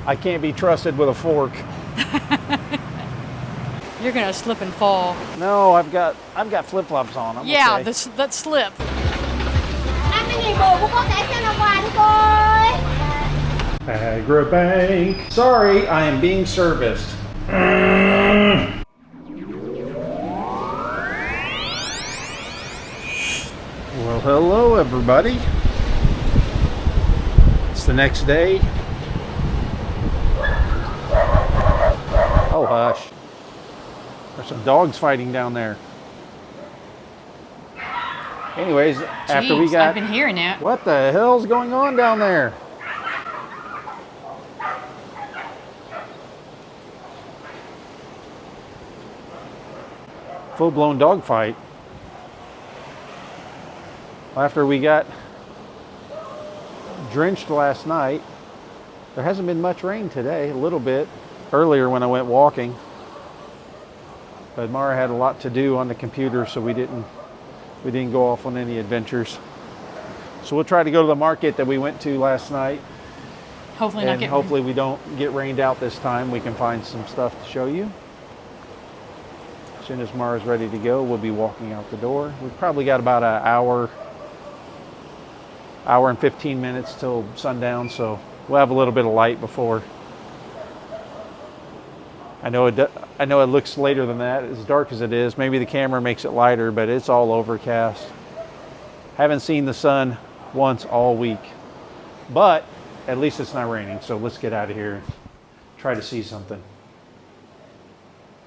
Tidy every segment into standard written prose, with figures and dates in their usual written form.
I can't be trusted with a fork. You're gonna slip and fall. No, I've got flip-flops on. I'm Yeah, okay. that slip. 50.000 bộ của cô sẽ xem quà đi cô ơi. Agribank. Sorry, I am being serviced. Well, hello everybody. It's the next day. Oh hush. There's some dogs fighting down there. Anyways, after we got... I've been hearing that. What the hell's going on down there? Full-blown dog fight. After we got drenched last night, there hasn't been much rain today, a little bit earlier when I went walking. But Mara had a lot to do on the computer, so we didn't go off on any adventures. So we'll try to go to the market that we went to last night. Hopefully we don't get rained out this time. We can find some stuff to show you. As soon as Mara's ready to go, we'll be walking out the door. We've probably got about an hour and 15 minutes till sundown, so we'll have a little bit of light before. I know it looks later than that, as dark as it is. Maybe the camera makes it lighter, but it's all overcast. Haven't seen the sun once all week, but at least it's not raining, so let's get out of here and try to see something.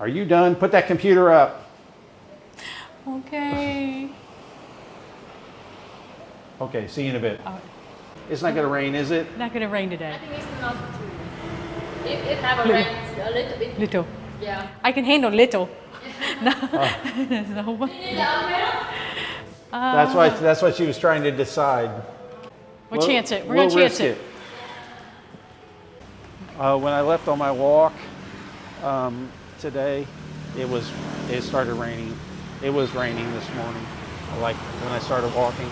Are you done? Put that computer up. Okay. Okay, see you in a bit. It's not going to rain, is it? Not gonna rain today. I think it's not true. It have a rain a little bit. Little. Yeah. I can handle little. No. No. That's what she was trying to decide. We'll chance it. We're We'll gonna chance risk it. When I left on my walk today, it started raining. It was raining this morning. Like when I started walking,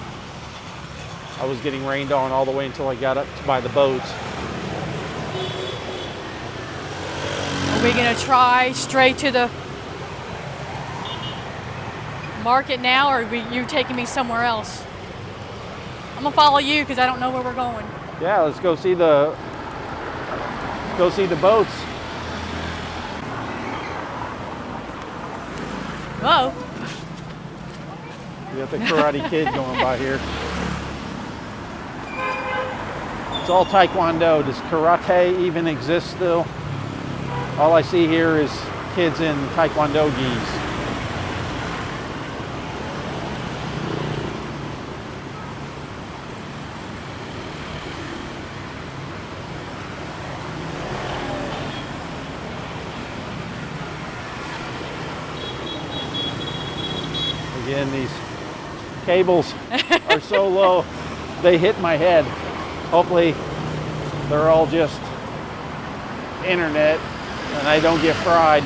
I was getting rained on all the way until I got up by the boats. Are we gonna try straight to the market now, or are you taking me somewhere else? I'm gonna follow you because I don't know where we're going. Yeah, let's go see the boats. Whoa. We got the Karate Kid going by here. It's all Taekwondo. Does karate even exist still? All I see here is kids in Taekwondo gis. Again, these cables are so low, they hit my head. Hopefully, they're all just internet and I don't get fried.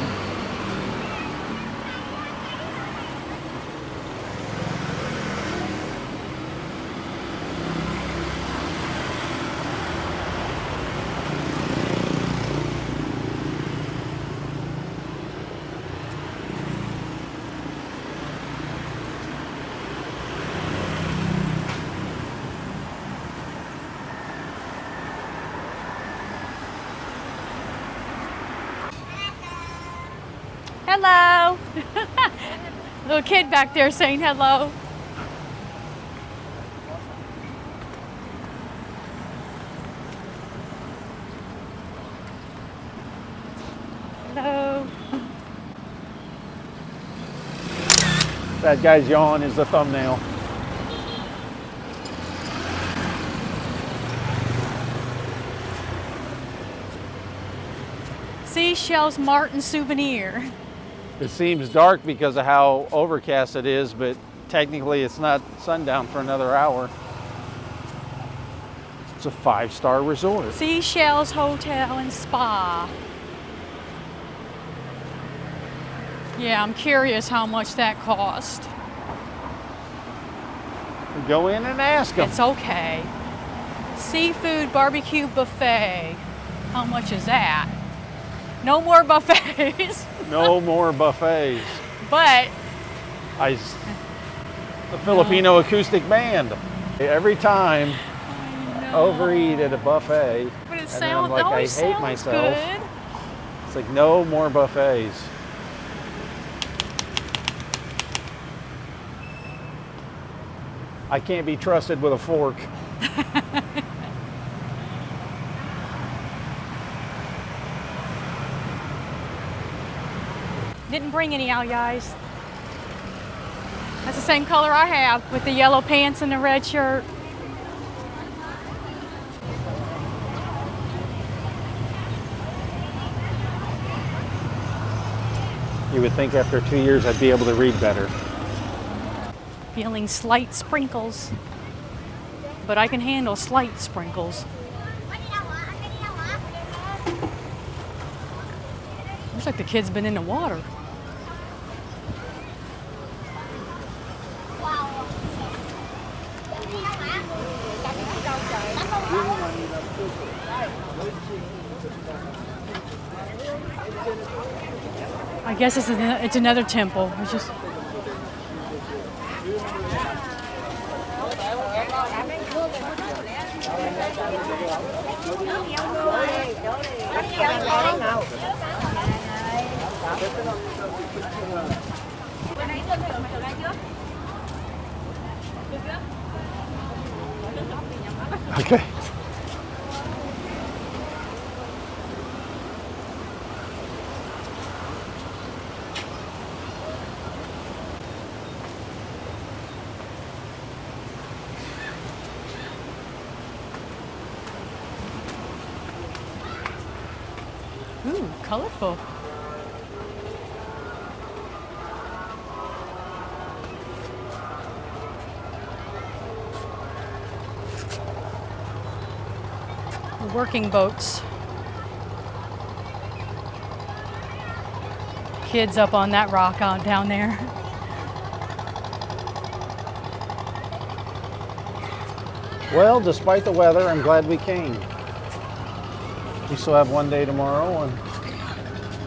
Hello. Little kid back there saying hello. Hello. That guy's yawn is the thumbnail. Seashells Martin souvenir. It seems dark because of how overcast it is, but technically it's not sundown for another hour. It's a 5-star resort. Seashells Hotel and Spa. Yeah, I'm curious how much that cost. Go in and ask them. It's okay. Seafood barbecue buffet. How much is that? No more buffets. No more buffets. But The Filipino acoustic band. Every time overeat at a buffet, But it and then I'm sounds like, I always hate sounds myself. good. It's like no more buffets. I can't be trusted with a fork. Didn't bring any out, guys. That's the same color I have with the yellow pants and the red shirt. You would think after 2 years I'd be able to read better. Feeling slight sprinkles. But I can handle slight sprinkles. Looks like the kid's been in the water. I guess it's another temple. It's just Okay. ooh, colorful. Working boats. Kids up on that rock out down there. Well, despite the weather, I'm glad we came. We still have one day tomorrow, and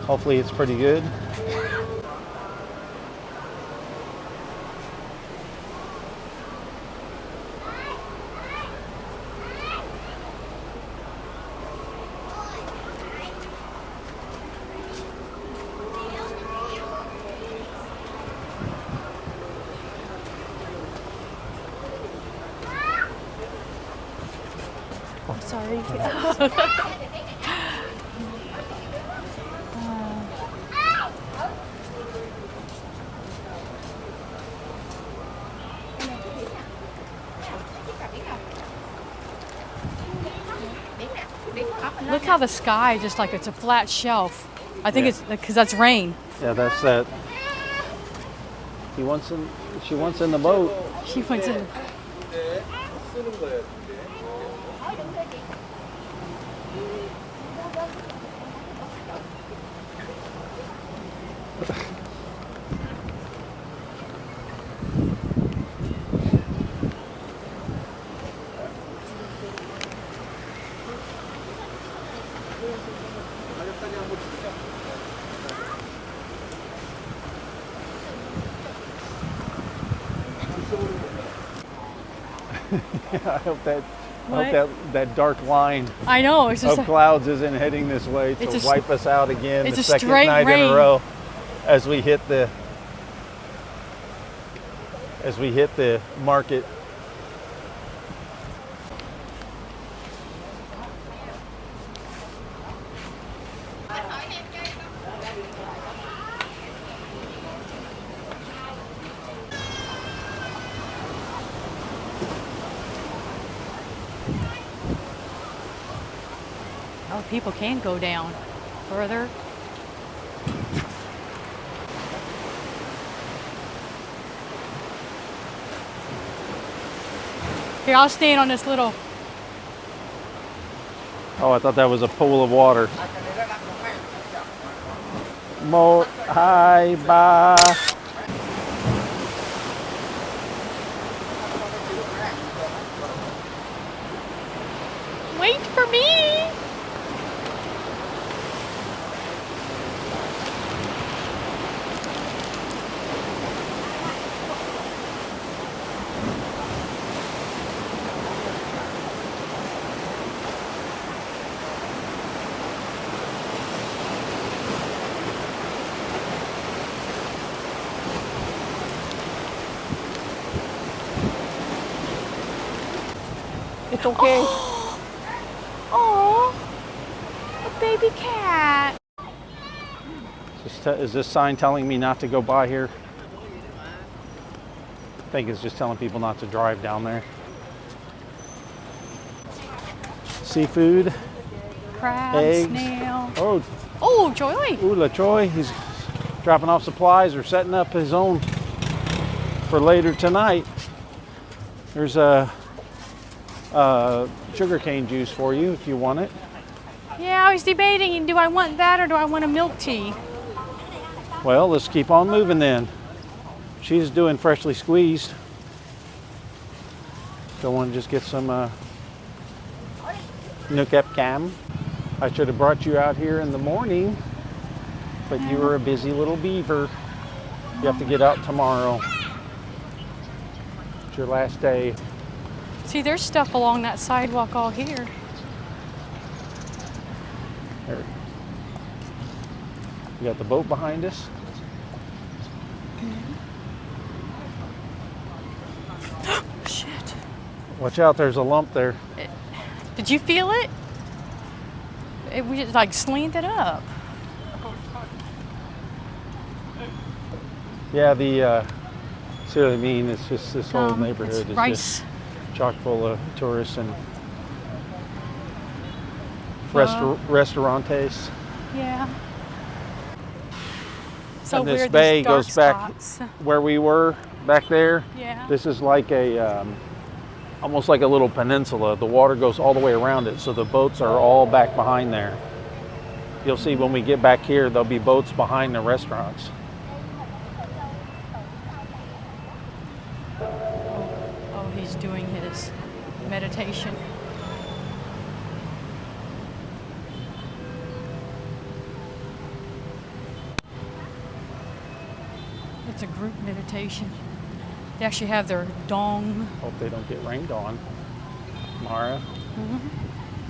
hopefully it's pretty good. Oh, sorry. Look how the sky just like it's a flat shelf. I think it's because that's rain. Yeah, that's that. She wants in the boat. She went in. I hope that dark line I know. It's just of clouds isn't heading this way to It's a wipe us out again it's the a second straight night in rain. a row as we hit the market. oh, people can go down further. Here, I'll stand on this little. Oh, I thought that was a pool of water. Mo hi ba. Wait for me. It's okay. Oh, a baby cat. Is this sign telling me not to go by here? I think it's just telling people not to drive down there. Seafood. Crab, Eggs. snail. Oh, Oh, Joy. ooh, LaChoy. He's dropping off supplies or setting up his own for later tonight. There's a sugarcane juice for you if you want it. Yeah, I was debating, do I want that or do I want a milk tea? Well, let's keep on moving then. She's doing freshly squeezed. Don't want to just get some Nook Cam. I should have brought you out here in the morning, but you were a busy little beaver. You have to get out tomorrow. It's your last day. See, there's stuff along that sidewalk all here. There. You got the boat behind us. Shit. Watch out, there's a lump there. Did you feel it? We just like slanted up. Yeah, see what I mean? It's just this whole neighborhood It's is rice. just chock full of tourists and restaurantes. Yeah. So And this weird, bay these dark goes back spots. where we were back there. Yeah. This is like a almost like a little peninsula. The water goes all the way around it, so the boats are all back behind there. You'll see when we get back here, there'll be boats behind the restaurants. Oh, he's doing his meditation. It's a group meditation. They actually have their dong. Hope they don't get rained on. Mara,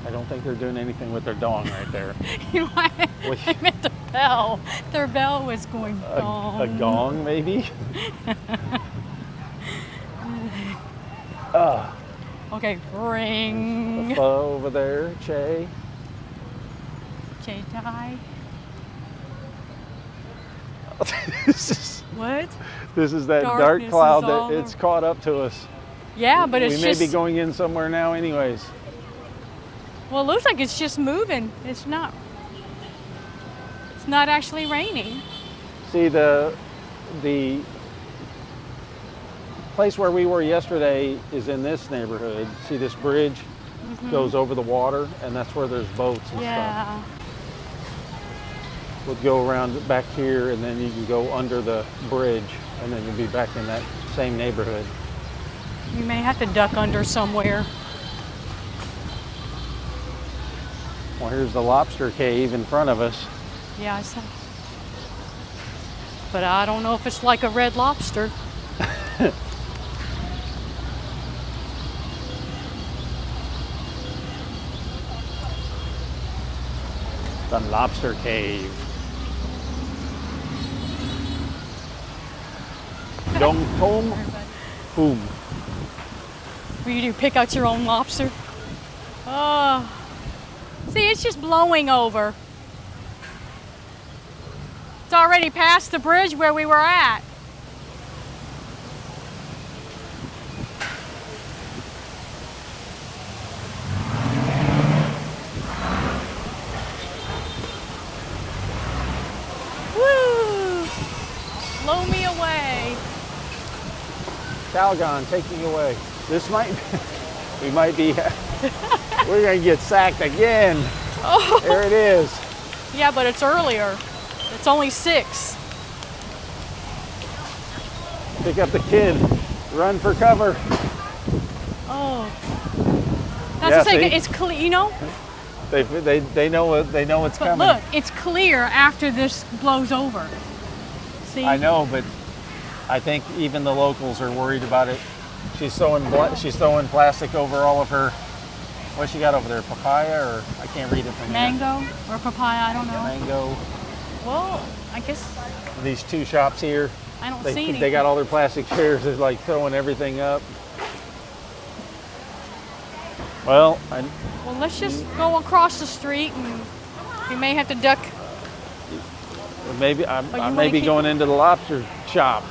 I don't think they're doing anything with their dong right there. I meant the bell. Their bell was going dong. A gong, maybe? Okay, ring. Pho over there, Che. Jedi. What? This is that dark Darkness cloud is all that it's caught up to us. Yeah, but it's we may just. be going in somewhere now anyways. Well, it looks like it's just moving. It's not. It's not actually raining. See, the place where we were yesterday is in this neighborhood. See, this bridge goes over the water, and that's where there's boats and stuff. Yeah. We'll go around back here, and then you can go under the bridge, and then you'll be back in that same neighborhood. You may have to duck under somewhere. Well, here's the lobster cave in front of us. Yeah, I saw. But I don't know if it's like a red lobster. The lobster cave. Dong Tom Boom. Will you do pick out your own lobster? Oh. See, it's just blowing over. It's already past the bridge where we were at. Woo! Blow me away. Calgon, take me away. This might, we might be, we're gonna get sacked again. Oh. There it is. Yeah, but it's earlier. It's only 6. Pick up the kid, run for cover. Oh. Yeah, That's the thing, see? it's clear, you know? They know it's But coming. look, it's clear after this blows over. See? I know, but I think even the locals are worried about it. She's throwing plastic over all of her. What she got over there? Papaya, or I can't read it from here. Mango or papaya, I don't know. Mango. Well, I guess These two shops here. I don't see any. They got all their plastic chairs. They're like throwing everything up. Well, Well, let's just go across the street and we may have to duck. maybe I you may wanna be keep- going into the lobster shop.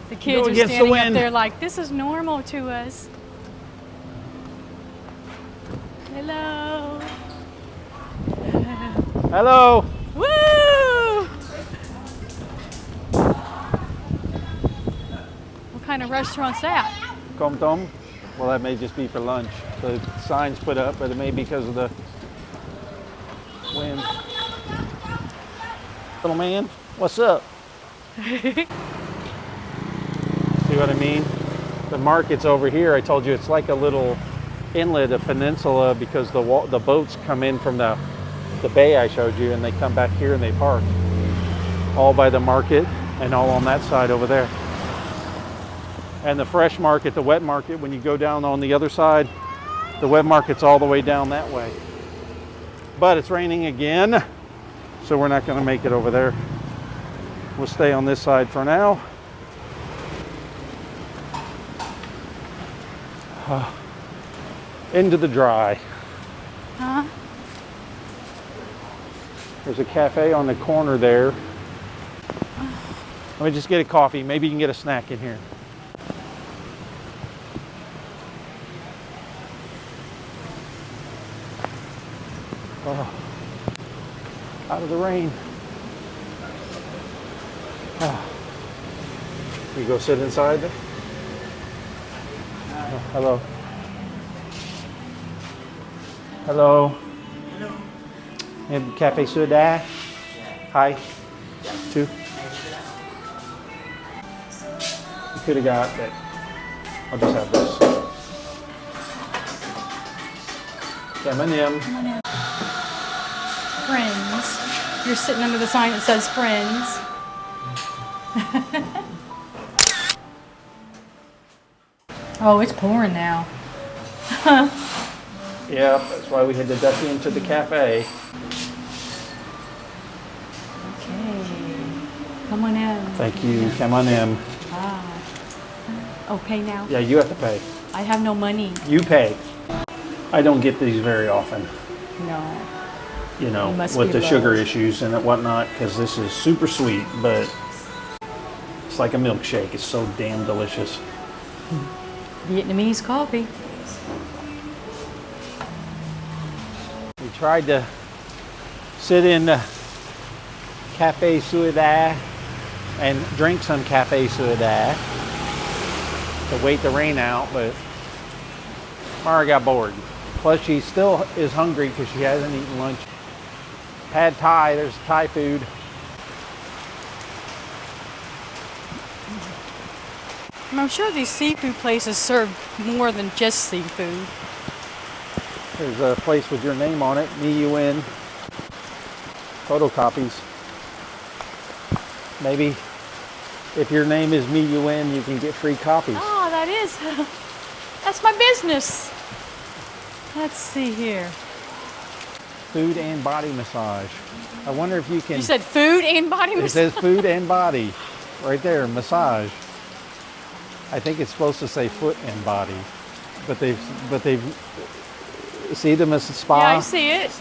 The kids Go are against the standing up wind. there like, this is normal to us. Hello. Hello. Woo! What kind of restaurant's that? Kom Tom. Well, that may just be for lunch. The sign's put up, but it may be because of the wind. Little man, what's up? See what I mean? The market's over here. I told you it's like a little inlet, a peninsula, because the boats come in from the bay I showed you, and they come back here and they park. All by the market and all on that side over there. And the fresh market, the wet market, when you go down on the other side, the wet market's all the way down that way. But it's raining again, so we're not going to make it over there. We'll stay on this side for now. Into the dry. Huh? There's a cafe on the corner there. Let me just get a coffee. Maybe you can get a snack in here. Oh, out of the rain. Oh. You go sit inside there? Oh, hello. Hello. Hello. And Cafe Soda? Hi. Two. You could have got that. I'll just have this. M&M. Friends. You're sitting under the sign that says Friends. Oh, it's pouring now. Yeah, that's why we had to duck into the cafe. Okay. Come on in. Thank you. Come on in. Ah. Oh, pay now? Yeah, you have to pay. I have no money. You pay. I don't get these very often, No. you know, You must with be the sugar low. issues and whatnot, because this is super sweet, but it's like a milkshake. It's so damn delicious. Vietnamese coffee. We tried to sit in the Cafe Soda and drink some Cafe Soda to wait the rain out, but Mara got bored. Plus, she still is hungry because she hasn't eaten lunch. Pad Thai, there's Thai food. And I'm sure these seafood places serve more than just seafood. There's a place with your name on it, MIUN. Photocopies. Maybe if your name is MIUN, you can get free copies. Oh, that is. That's my business. Let's see here. Food and body massage. I wonder if you can. You said food and body It massage? says food and body. Right there, massage. I think it's supposed to say foot and body. But they've see the spa? Yeah, I see it.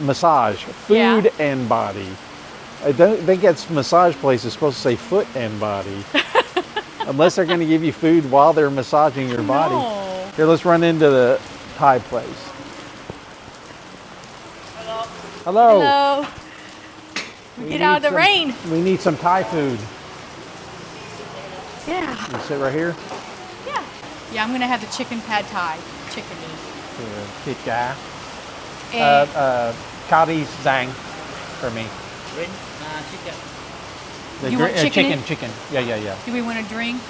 Massage. Food Yeah. and body. I don't think it's massage place is supposed to say foot and body. Unless they're going to give you food while they're massaging your body. No. Here, let's run into the Thai place. Hello. Hello. We Get out of need the rain. We need some Thai food. Yeah. You sit right here. Yeah. Yeah, I'm gonna have the chicken pad thai. Chicken. Thịt cá. And Curry zang for me. Green chicken. The You want chicken in? chicken. Yeah. do we want a drink?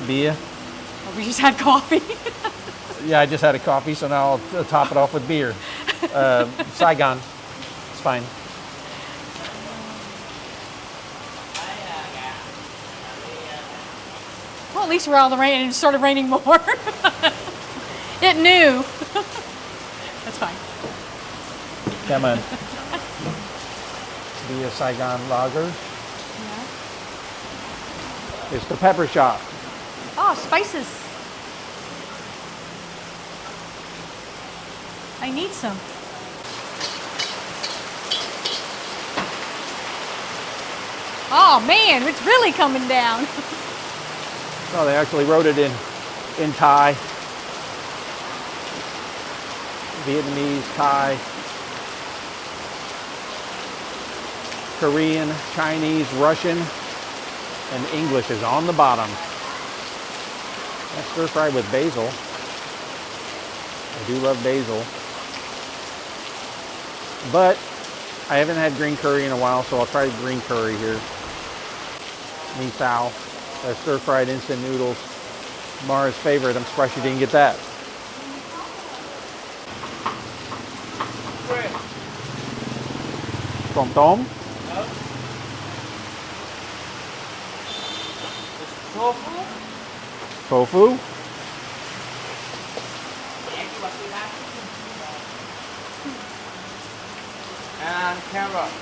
Beer. Or we just had coffee. Yeah, I just had a coffee, so now I'll top it off with beer. Saigon. It's fine. Well, at least we're out of the rain and it started raining more. It knew. That's fine. Come on. Beer Saigon lager. Yeah. It's the pepper shop. Oh, spices. I need some. Oh man, it's really coming down. Oh, they actually wrote it in Thai. Vietnamese, Thai, Korean, Chinese, Russian, and English is on the bottom. That's stir fried with basil. I do love basil. But I haven't had green curry in a while, so I'll try green curry here. Mi sao. That's stir fried instant noodles. Mara's favorite. I'm surprised she didn't get that. Tom tom. Tofu. Tofu. And carrot.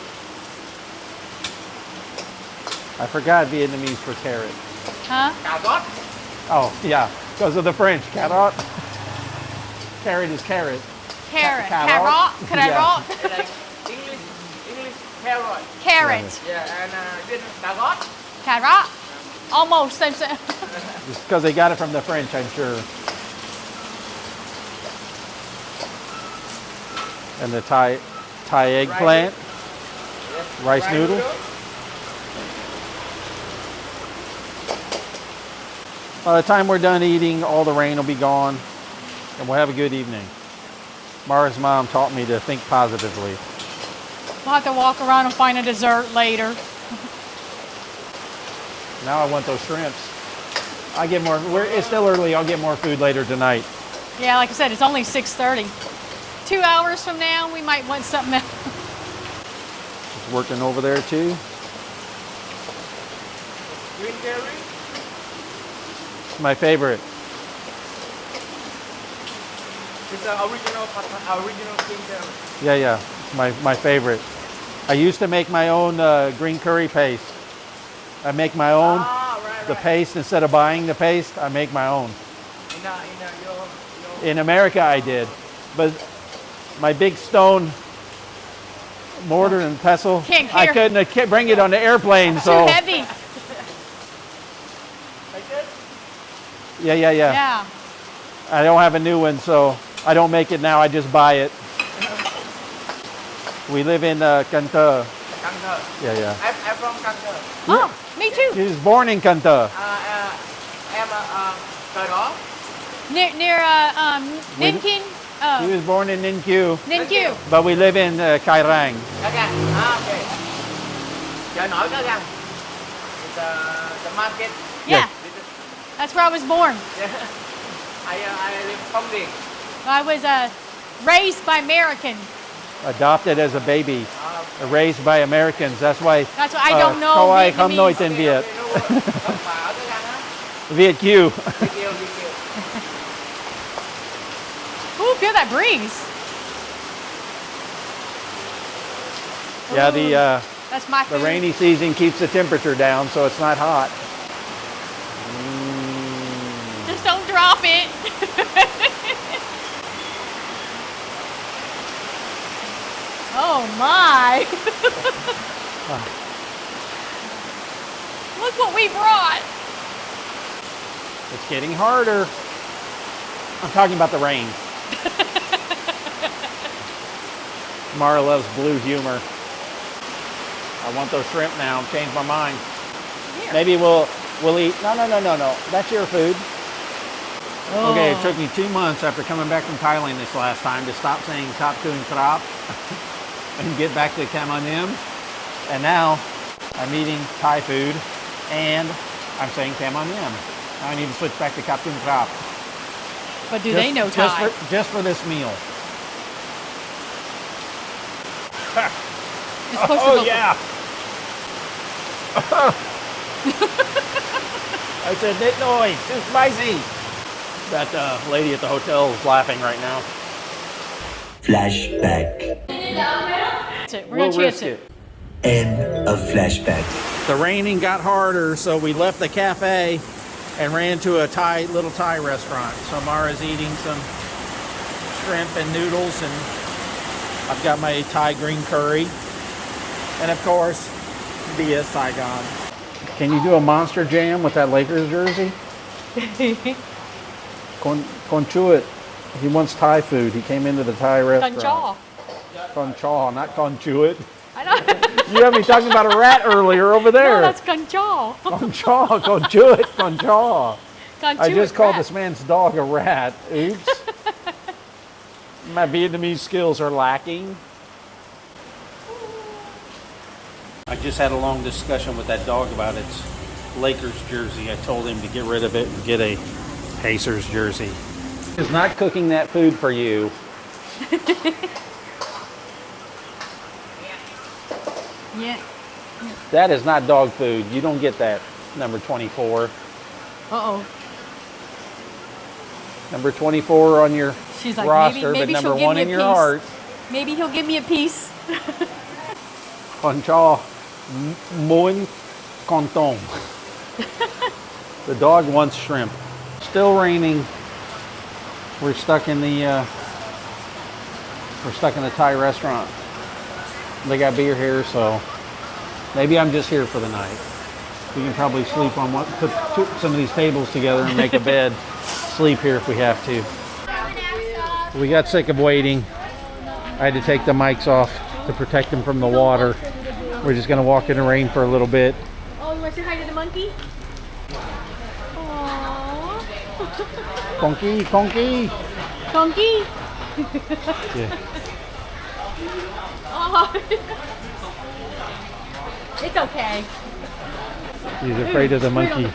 I forgot Vietnamese for carrot. Huh? Carrot. Oh, yeah, because of the French. Carrot. Carrot is carrot. Carrot. Carrot. Carrot. Carrot. Like English carrot. Carrot. Yeah, and carrot. Carrot. Almost. Same. Just because they got it from the French, I'm sure. And the Thai eggplant. Yes. Rice noodle. By the time we're done eating, all the rain will be gone, and we'll have a good evening. Mara's mom taught me to think positively. We'll have to walk around and find a dessert later. Now I want those shrimps. I get more. It's still early. I'll get more food later tonight. Yeah, like I said, it's only 6:30. 2 hours from now, we might want something else. It's working over there too. Green curry. It's my favorite. It's the original green curry. Yeah. It's my favorite. I used to make my own green curry paste. I make my own. Right. The paste, instead of buying the paste, I make my own. In In America, I did, but my big stone mortar and pestle, Can't I carry- couldn't bring it on the airplane. So Too heavy. Like this? yeah. Yeah. I don't have a new one, so I don't make it now. I just buy it. We live in Cần Thơ. Cần Thơ. Yeah. I'm from Cần Thơ. Oh, me too. She was born in Cần Thơ. Em Cờ Đỏ. Near Ninh Kiên. She was born in Ninh Kieu, Ninh Kieu. but we live in Cai Rang. Cá Răng. Okay. Chợ nổi Cá Răng. It's the market. Yeah, that's where I was born. Yeah. I live Phong Điền. I was raised by Americans. Adopted as a baby, raised by Americans. That's why. That's why I don't know Câu ai không nói Vietnamese. tiếng Việt. Ông bà ở Cá Răng á. Viet Kieu. Việt kiều. Ooh, feel that breeze. Yeah, Ooh, that's my the food. rainy season keeps the temperature down, so it's not hot. Just don't drop it. Oh my. Look what we brought. It's getting harder. I'm talking about the rain. Mara loves blue humor. I want those shrimp now. Changed my mind. Here. Maybe we'll eat. No. That's your food. Oh. Okay, it took me 2 months after coming back from Thailand this last time to stop saying Kap Kun Krap and get back to Kamonim. And now I'm eating Thai food and I'm saying Kamonim. I need to switch back to Kap Kun Krap. But do they know Thai? Just for this meal. It's supposed to Oh, go- yeah. I said, Nit Noi, too spicy. That lady at the hotel is laughing right now. Flashback. That's it. We're We'll gonna chance risk it. End of flashback. The raining got harder, so we left the cafe and ran to a little Thai restaurant. So Mara's eating some shrimp and noodles, and I've got my Thai green curry. And of course, Bia Saigon. Can you do a monster jam with that Lakers jersey? Con Chuit. He wants Thai food. He came into the Thai restaurant. Con Chaw, not Con Chuit. I know. You had me talking about a rat earlier over there. No, that's Con Chaw. Con Chaw, Con Chuit, Con Chaw. I just called rat. this man's dog a rat. Oops. My Vietnamese skills are lacking. I just had a long discussion with that dog about its Lakers jersey. I told him to get rid of it and get a Pacers jersey. He's not cooking that food for you. Yeah. That is not dog food. You don't get that, number 24. Uh-oh. Number 24 on your She's like, roster, maybe but she'll number give 1 me a in your piece. heart. Maybe he'll give me a piece. Con Chaw, Moin Conton. The dog wants shrimp. Still raining. We're stuck in the Thai restaurant. They got beer here, so maybe I'm just here for the night. We can probably sleep on put some of these tables together and make a bed. Sleep here if we have to. We got sick of waiting. I had to take the mics off to protect them from the water. We're just gonna walk in the rain for a little bit. Oh, you want to say hi to the monkey? Aww. Conky, Conky. Donkey? Yeah. Oh. It's okay. He's afraid of the monkey.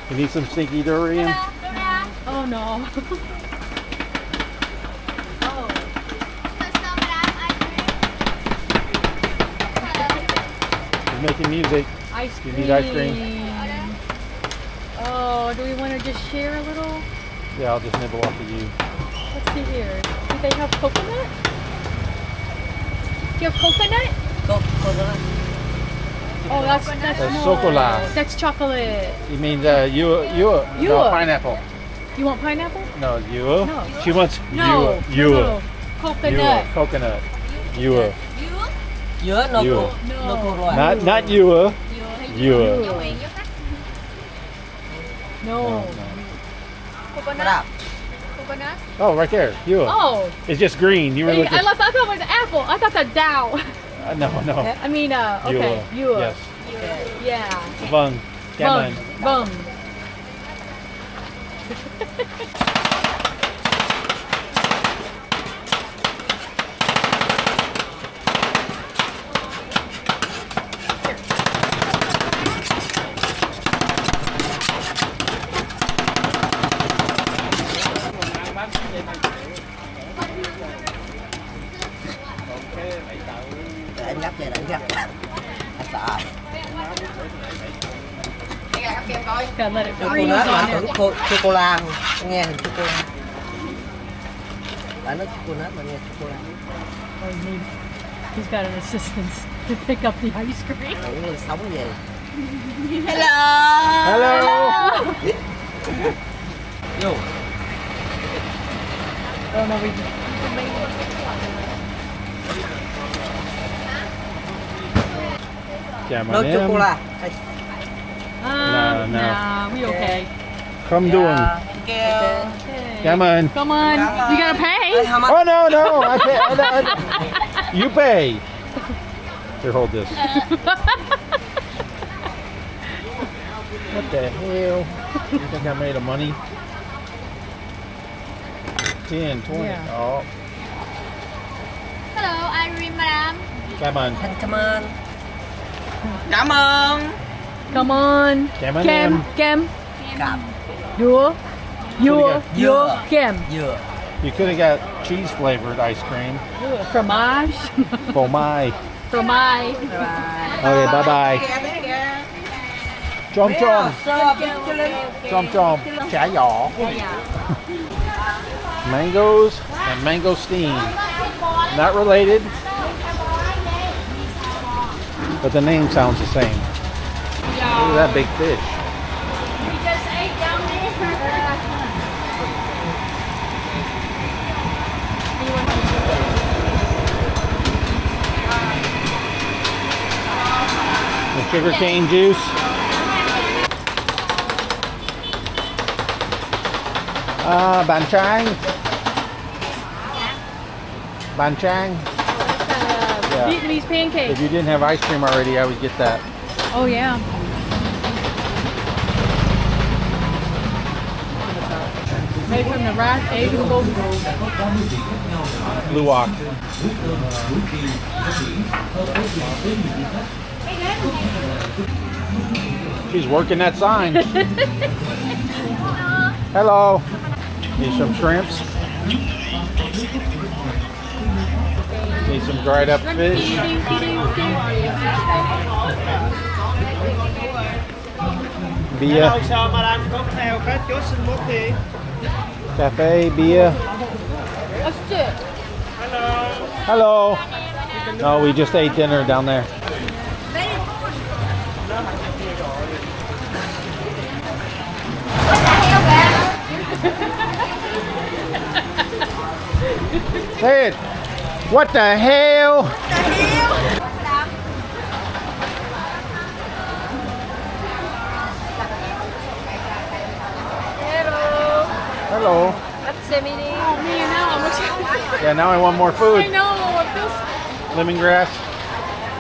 You need some stinky durian? Oh no. He's making music. Ice cream. You need ice cream? Oh, do we want to just share a little? Yeah, I'll just nibble off of you. Let's see here. Do they have coconut? Do you have coconut? Coconut. Oh, that's That's no. chocolate. That's chocolate. You mean you? No, pineapple. You want pineapple? No, you. No. She wants No. you. No. Coconut. Coconut. You. Dứa no You. cua. No cua. Not you. You. No. Coconut. Coconut? Oh, right there. You. Oh. It's just green. You were looking. I thought it was apple. I thought that Dow. No. I mean, okay. You. Yes. Yeah. Vâng. Cảm ơn. Bum. Để anh gấp về, để anh gấp. Anh sợ. Gotta let it freeze Coconut mà on tưởng there. chocolate nghe hình chocolate. Bạn nói chocolate mà nghe chocolate. Oh, he's got an assistant to pick up the ice cream. Tưởng người sống về. Hello. Vô. Oh no, we. Cảm No ơn em. chocolate. No. Nah, we okay. Không đuông. Thank you. Cảm ơn. Come on, you gotta pay. How much? Oh no! I pay. You pay. Here, hold this. What the hell? You think I made a money? 10, 20. Yeah. Oh, Hello, Irene, madam. come on. Cảm ơn. Cảm ơn. Come on. Cảm ơn Kem, em. kem. Cảm. Dua. Dua. Dua. Kem. Dừa. You could have got cheese flavored ice cream. Fromage. For my. Fromage. Okay, bye bye. Chom chom. Sơ biết cho lên. Chom chom. Chả giỏ. Yeah. Mangoes and mangosteen. Not related, but the name sounds the same. Look at that big fish. We just ate down The sugar cane juice. Bánh tráng. Bánh tráng. Yeah. Vietnamese pancake. If you didn't have ice cream already, I would get that. Oh yeah. Made from the rice, egg, and gold. Luwak. She's working that sign. Hello. Need some shrimps. Need some dried up fish. Beer. Chào madam cocktail các chú xin một thì. Cafe, beer. Let's do it. Hello. No, we just ate dinner down there. Say it. What the hell? Hello. That's Semini. Oh man, now I'm looking. Yeah, now I want more I food. know. It feels. Lemongrass.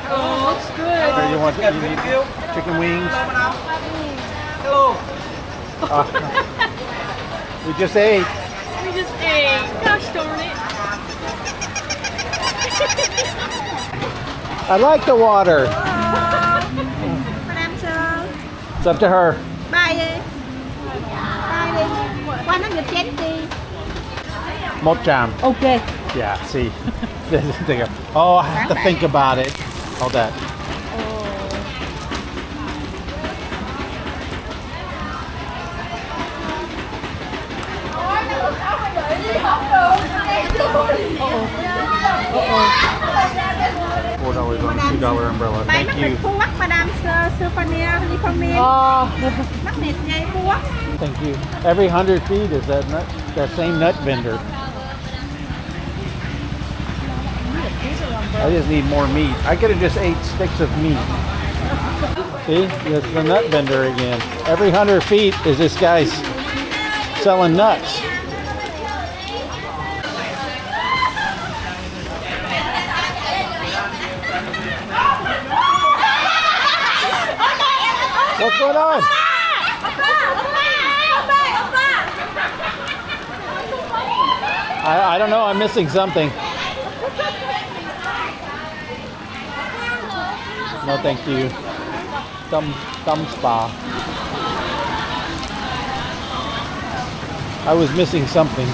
Oh, looks good. Or you want you need chicken wings? Hello. We just ate. We just ate. Gosh darn it. I like the water. Madam sir. It's up to her. Bye đi. Bye đi. Qua nó nghịch chén đi. Một jam. Ok. Yeah, see. Oh, I have to think about it. Hold that. $4 on a $2 umbrella. Bạn Thank mắc you. mệt Quoc, Madam Souvenir, Liformia. Mắc mệt nhây Quoc. Thank you. Every 100 feet is that same nut vendor. I just need more meat. I could have just ate sticks of meat. See, that's the nut vendor again. Every 100 feet is this guy's selling nuts. What's going on? I don't know. I'm missing something. No, thank you. Thumb spa. I was missing something.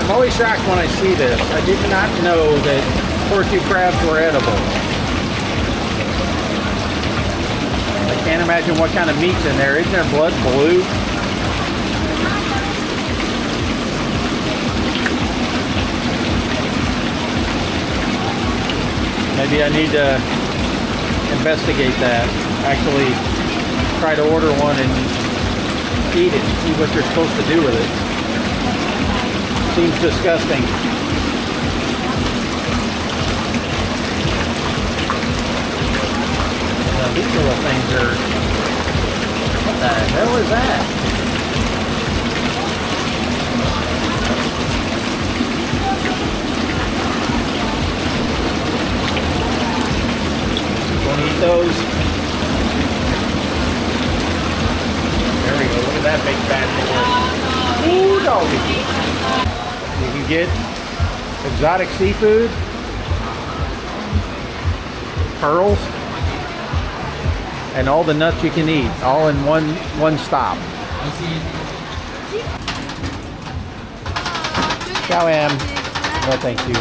I'm always shocked when I see this. I did not know that tortue crabs were edible. I can't imagine what kind of meat's in there. Isn't their blood blue? Maybe I need to investigate that. Actually try to order one and eat it, see what you're supposed to do with it. Seems disgusting. Now these little things are, what the hell is that? Don't eat those. There we go. Look at that big fat boy. Ooh, doggy. You can get exotic seafood, pearls, and all the nuts you can eat, all in one stop. Ciao, Em. No, thank you.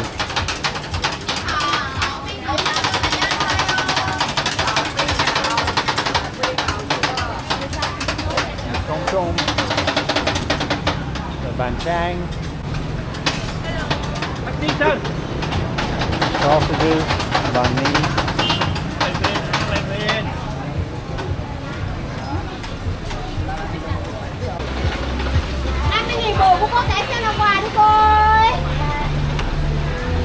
Chang, Bác đi chân. sausages, banh mi. Lên. 50.000 bộ của con cái xem ở ngoài đi cô ơi.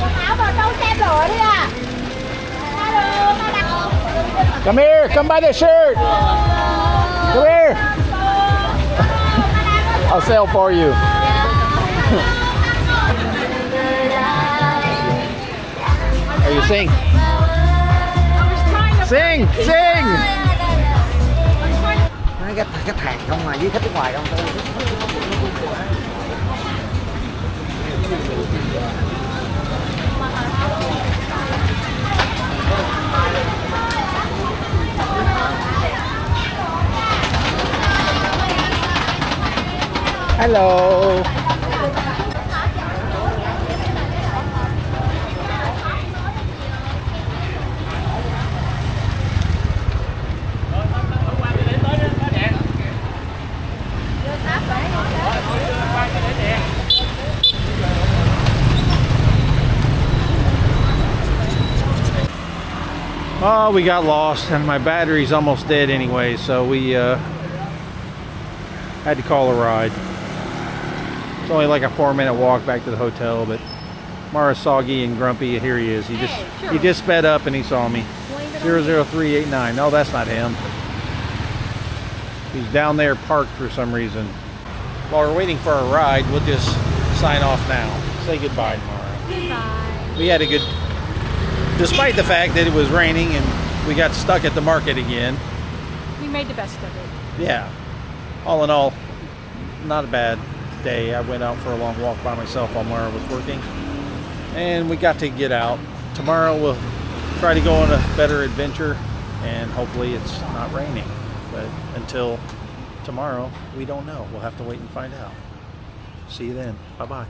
Quần áo vào trong xem rồi đi à. Alo, ta đặt. Come here, come buy the shirt. Come here. I'll sell for you. Are you sing? Sing, sing. Cái thằng không mà với khách nước ngoài không. Hello. Oh, we got lost and my battery's almost dead anyway, so we had to call a ride. It's only like a 4-minute walk back to the hotel, but Mara's soggy and grumpy. Here he is. He just sped up and he saw me. 00389. No, that's not him. He's down there parked for some reason. While we're waiting for our ride, we'll just sign off now. Say goodbye, Mara. Goodbye. We had a good, despite the fact that it was raining and we got stuck at the market again. We made the best of it. Yeah. All in all, not a bad day. I went out for a long walk by myself while Mara was working. And we got to get out. Tomorrow we'll try to go on a better adventure and hopefully it's not raining. But until tomorrow, we don't know. We'll have to wait and find out. See you then. Bye-bye.